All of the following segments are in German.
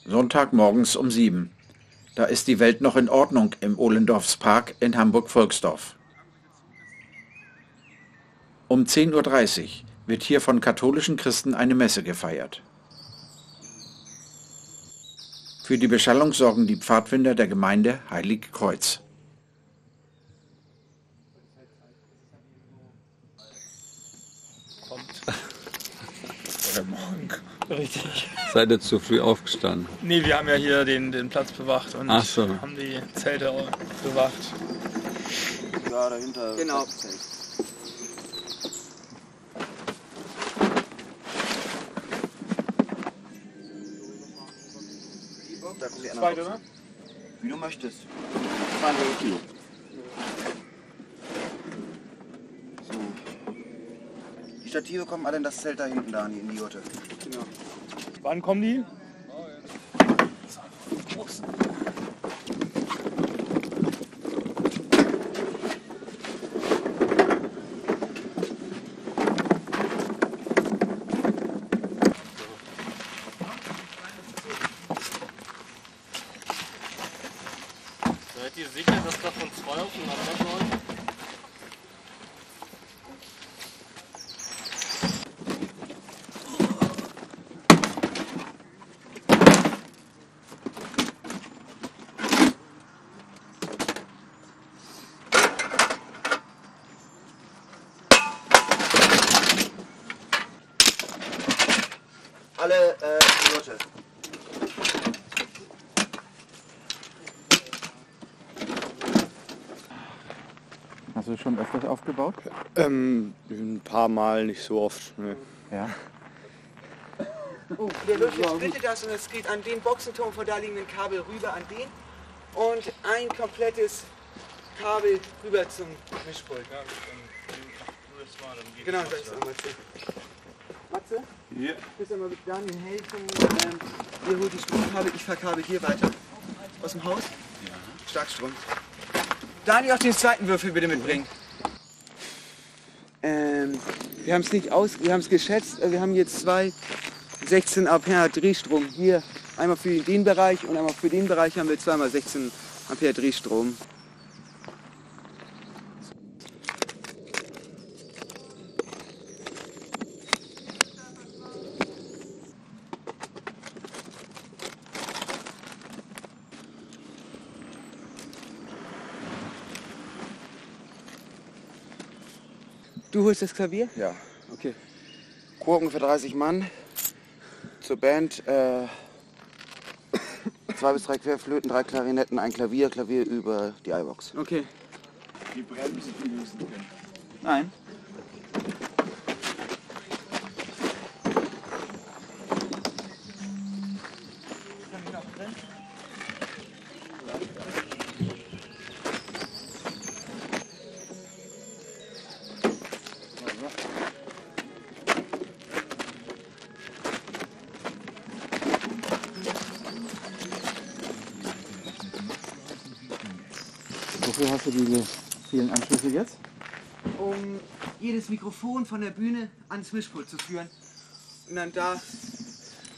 Sonntagmorgens um 7. Da ist die Welt noch in Ordnung im Ohlendorfspark in Hamburg-Volksdorf. Um 10:30 Uhr wird hier von katholischen Christen eine Messe gefeiert. Für die Beschallung sorgen die Pfadfinder der Gemeinde Heilig Kreuz. Oder morgen. Richtig. Seid ihr zu früh aufgestanden? Nee, wir haben ja hier den Platz bewacht und Ach so. haben die Zelte auch bewacht. Ja, dahinter. Genau. Da kommt die andere Zweite, Box. ne? Wie du möchtest. 200 Kilo. So. Die Stative kommen alle in das Zelt da hinten, Dani, in die Jotte. Genau. Wann kommen die? Seid ihr sicher, dass davon zwei aufeinander läuft? Alle in die Jotte. Hast du schon öfters aufgebaut? Ein paar Mal, nicht so oft. Ne. Ja. Oh, der läuft jetzt bitte das und es geht an den Boxenturm von da liegenden Kabel rüber an den und ein komplettes Kabel rüber zum Mischpult. Ja, dann das mal, dann geht Genau, das das ist ja. auch Matze. Matze? Ja. Willst du mal mit Daniel helfen? Ihr holt die Stromkabel, ich verkabel hier weiter. Aus dem Haus? Ja. Starkstrom. Daniel, auch den zweiten Würfel bitte mitbringen. Wir haben es nicht wir haben es geschätzt. Wir haben jetzt zwei 16 Ampere Drehstrom. Hier einmal für den Bereich und einmal für den Bereich haben wir zweimal 16 Ampere Drehstrom. Du holst das Klavier? Ja. Okay. Chor für 30 Mann. Zur Band 2 bis 3 Querflöten, 3 Klarinetten, ein Klavier, Klavier über die iBox. Okay. Die Bremsen lösen können. Nein. Wofür hast du diese vielen Anschlüsse jetzt? Um jedes Mikrofon von der Bühne ans Mischpult zu führen und dann da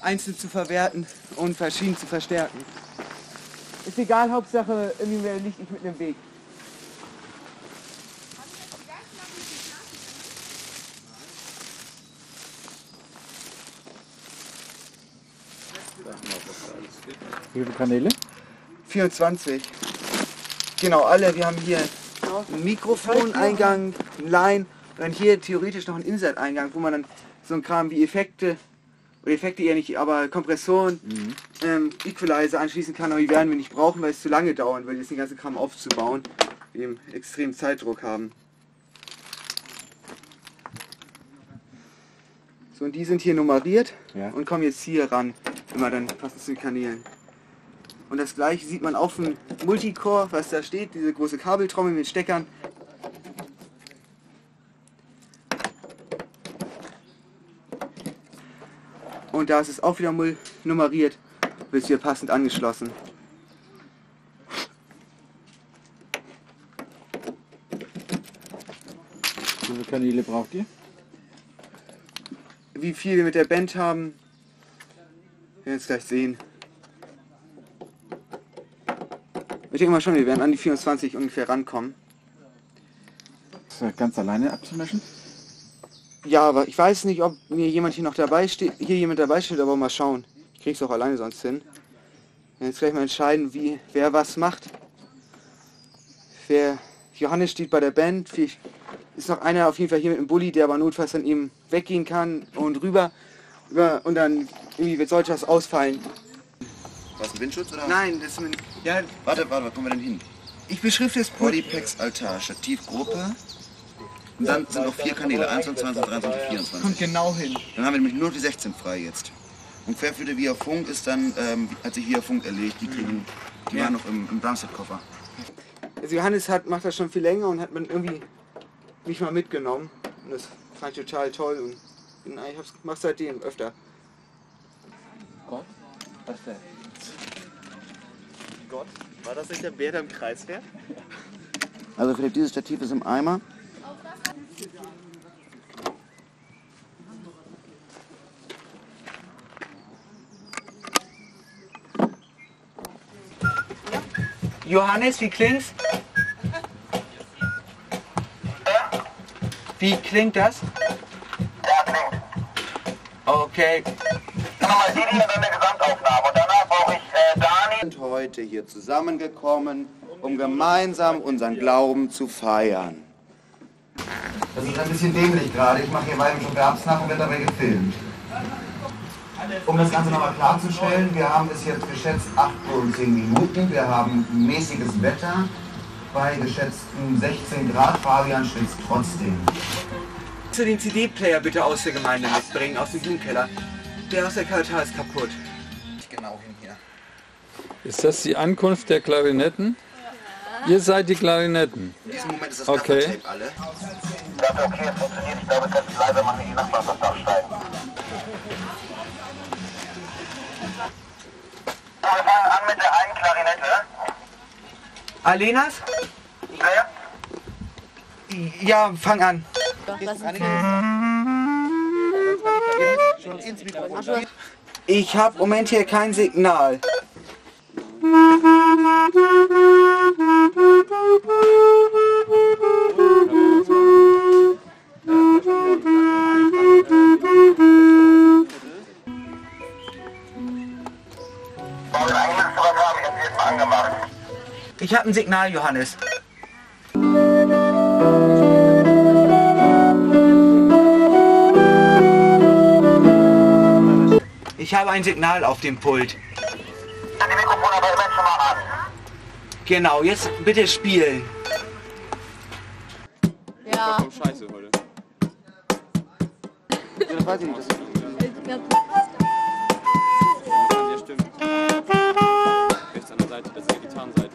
einzeln zu verwerten und verschieden zu verstärken. Ist egal, Hauptsache irgendwie mehr liegt nicht mit einem Weg. Wie viele Kanäle? 24. Genau, alle. Wir haben hier einen Mikrofoneingang, einen Line und dann hier theoretisch noch einen Insert-Eingang, wo man dann so ein Kram wie Effekte, oder Effekte eher nicht, aber Kompressoren, Equalizer anschließen kann, aber die werden wir nicht brauchen, weil es zu lange dauern würde, jetzt den ganzen Kram aufzubauen, wir eben extremen Zeitdruck haben. So, und die sind hier nummeriert und kommen jetzt hier ran, immer dann passend zu den Kanälen. Und das gleiche sieht man auf dem Multicore, was da steht, diese große Kabeltrommel mit Steckern. Und da ist es auch wieder nummeriert, wird hier passend angeschlossen. Wie viele Kanäle braucht ihr? Wie viel wir mit der Band haben, werden wir jetzt gleich sehen. Ich denke mal schon, wir werden an die 24 ungefähr rankommen. Ist er ganz alleine abzumischen? Ja, aber ich weiß nicht, ob mir jemand hier noch dabei steht, aber mal schauen. Ich krieg's auch alleine sonst hin. Wir werden jetzt gleich mal entscheiden, wer was macht. Johannes steht bei der Band, ist noch einer auf jeden Fall hier mit dem Bulli, der aber notfalls dann eben weggehen kann und rüber. Und dann irgendwie sollte das ausfallen. Was, ein Windschutz oder? Nein, das ist ein... Ja, Warte, wo kommen wir denn hin? ich beschrifte es Pult. Bodypacks Altar, Stativgruppe. Und dann sind noch 4 Kanäle, 21, 23, 24. Kommt genau hin. Dann haben wir nämlich nur die 16 frei jetzt. Und Querflöte via Funk ist dann, hat sich via Funk erlegt. Die waren noch im Drumset-Koffer. Also Johannes macht das schon viel länger und hat man irgendwie mich mal mitgenommen. Und das fand ich total toll und ich mach's seitdem öfter. Gott? Was denn? Gott, war das nicht der Bär, der im Kreis fährt? Also Philipp, dieses Stativ ist im Eimer. Johannes, wie klingt's? Wie klingt das? Ja, klingt. Okay. Nochmal die hier dann eine Gesamtaufnahme und danach brauche ich Dani. Wir sind heute hier zusammengekommen, um gemeinsam unseren Glauben zu feiern. Das ist ein bisschen dämlich gerade. Ich mache hier Weihung schon Werbs nach und werde dabei gefilmt. Um das Ganze nochmal klarzustellen, wir haben es jetzt geschätzt 8 und 10 Minuten. Wir haben mäßiges Wetter bei geschätzten 16 Grad. Fabian schwitzt trotzdem. Kannst du den CD-Player bitte aus der Gemeinde mitbringen, aus dem Blumenkeller? Der aus der Kaltar ist kaputt. Nicht genau hin hier. Ist das die Ankunft der Klarinetten? Ihr seid die Klarinetten. In diesem Moment ist das Okay. Gaffertape alle. Ja, okay, es funktioniert. Ich glaube, es ist leider mal nicht Nachbarn auf das Dach steigen. Wir fangen an mit der einen Klarinette. Alenas? Ja? Ja, fang an. Ich habe im Moment hier kein Signal. Ich habe ein Signal, Johannes. Ich habe ein Signal auf dem Pult. Die Mikrofone bei Menschen schon mal an. Genau, jetzt bitte spielen. Ja. Scheiße heute. Das weiß ich nicht. Ja, stimmt. Rechts an der Seite, das ist die Gitarrenseite.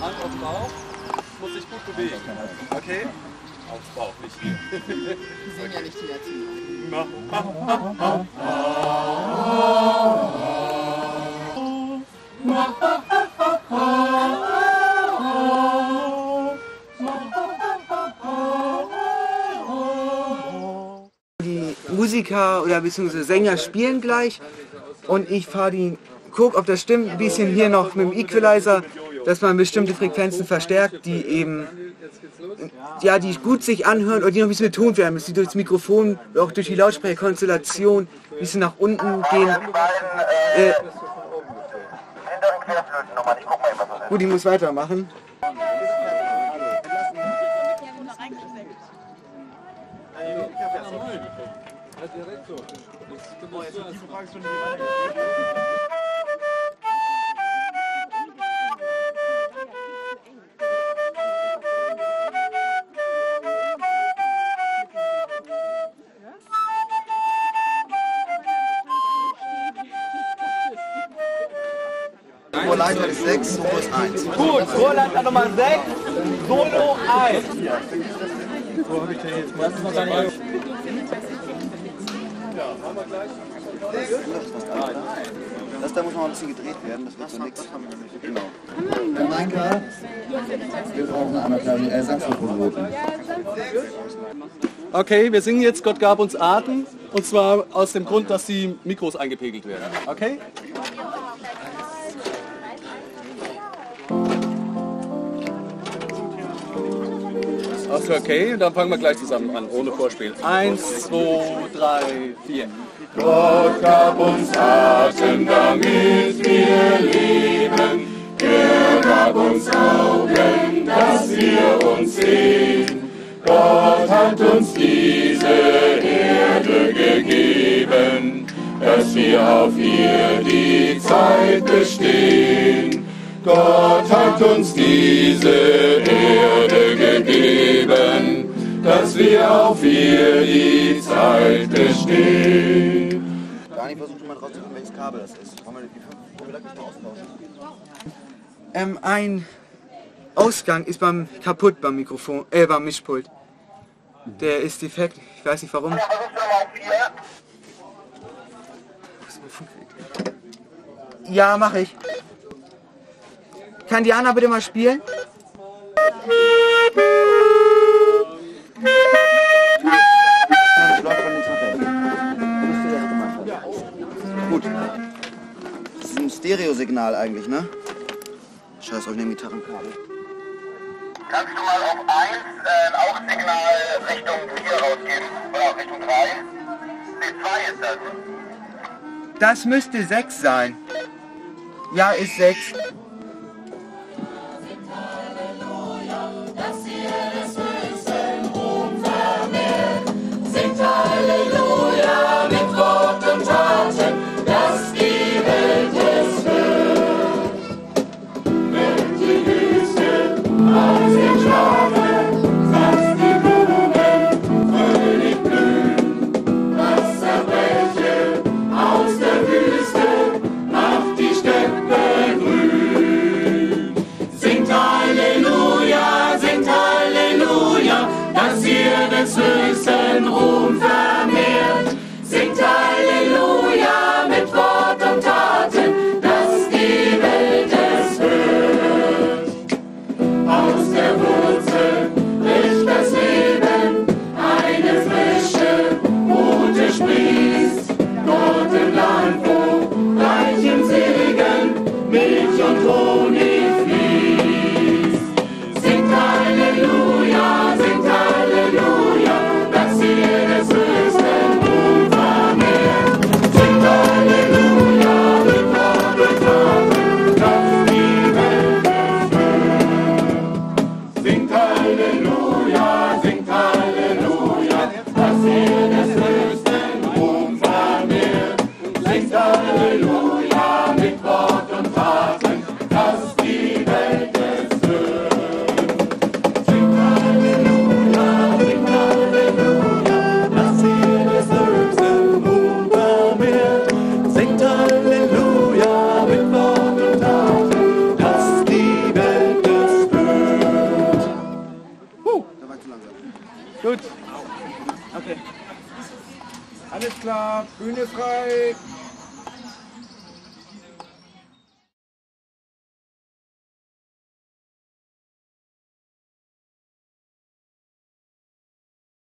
Hand auf Bauch, muss sich gut bewegen. Okay? Auf Bauch, nicht hier. Die sehen ja nicht die Erziehung. Die Musiker oder beziehungsweise Sänger spielen gleich und ich guck, ob das stimmt, ein bisschen hier noch mit dem Equalizer, dass man bestimmte Frequenzen verstärkt, die eben, ja, die gut sich anhören oder die noch ein bisschen betont werden, dass die durch das Mikrofon, auch durch die Lautsprecherkonstellation ein bisschen nach unten gehen. Gut, ich muss weitermachen. Chorleiter ist 6, Solo ist 1. Gut, Chorleiter Nummer 6, Solo 1. Das da muss noch ein bisschen gedreht werden, das wird so nichts. Genau. Herr Meinker, wir brauchen einmal kleine Saxophonnoten. Okay, wir singen jetzt Gott gab uns Atem. Und zwar aus dem Grund, dass die Mikros eingepegelt werden. Okay? Okay, dann fangen wir gleich zusammen an, ohne Vorspiel. 1, 2, 3, 4. Gott gab uns Atem, damit wir leben. Er gab uns Augen, dass wir uns sehen. Gott hat uns diese Erde gegeben, dass wir auf ihr die Zeit bestehen. Gott hat uns diese Erde gegeben, dass wir auf ihr die Zeit bestehen. Dani, versucht mal rauszufinden, welches Kabel das ist. Wollen wir das nicht mal austauschen? Ein Ausgang ist kaputt beim Mikrofon, beim Mischpult. Der ist defekt, ich weiß nicht warum. Ja, mache ich. Kann Diana bitte mal spielen? Gut. Das ist ein Stereosignal eigentlich, ne? Scheiß auf den Gitarrenkabel. Kannst du mal auf 1 ein Aussignal Richtung 4 rausgeben? Oder auch Richtung 3? C2 ist das. Das müsste 6 sein. Ja, ist 6. Singt Halleluja mit Wort und Taten, dass die Welt es hört. Wenn die Wüste aus den Schlafen, dass die Blumen fröhlich blühen, Wasserbäche aus der Wüste macht die Steppe grün. Singt Halleluja, dass ihr des höchsten Ruhm vermehrt. Singt Halleluja mit Wort und Taten, dass die Welt es hört. Aus der Wurzel bricht das Leben, eine frische, gute sprießt. Dort im Land, wo reich im Segen Milch und Honig fließt. Singt Halleluja, dass ihr des höchsten Ruhm vermehrt. Singt Halleluja mit Wort und Taten, dass die Welt es hört. Singt Halleluja, dass ihr des höchsten Ruhm vermehrt. Singt Halleluja mit Wort und Taten, dass die Welt es hört. Singt Halleluja, dass ihr des höchsten Ruhm vermehrt. Singt Halleluja mit Wort und Taten, dass die Welt es hört. Da war zu langsam. Gut. Okay. Alles klar, Bühne frei.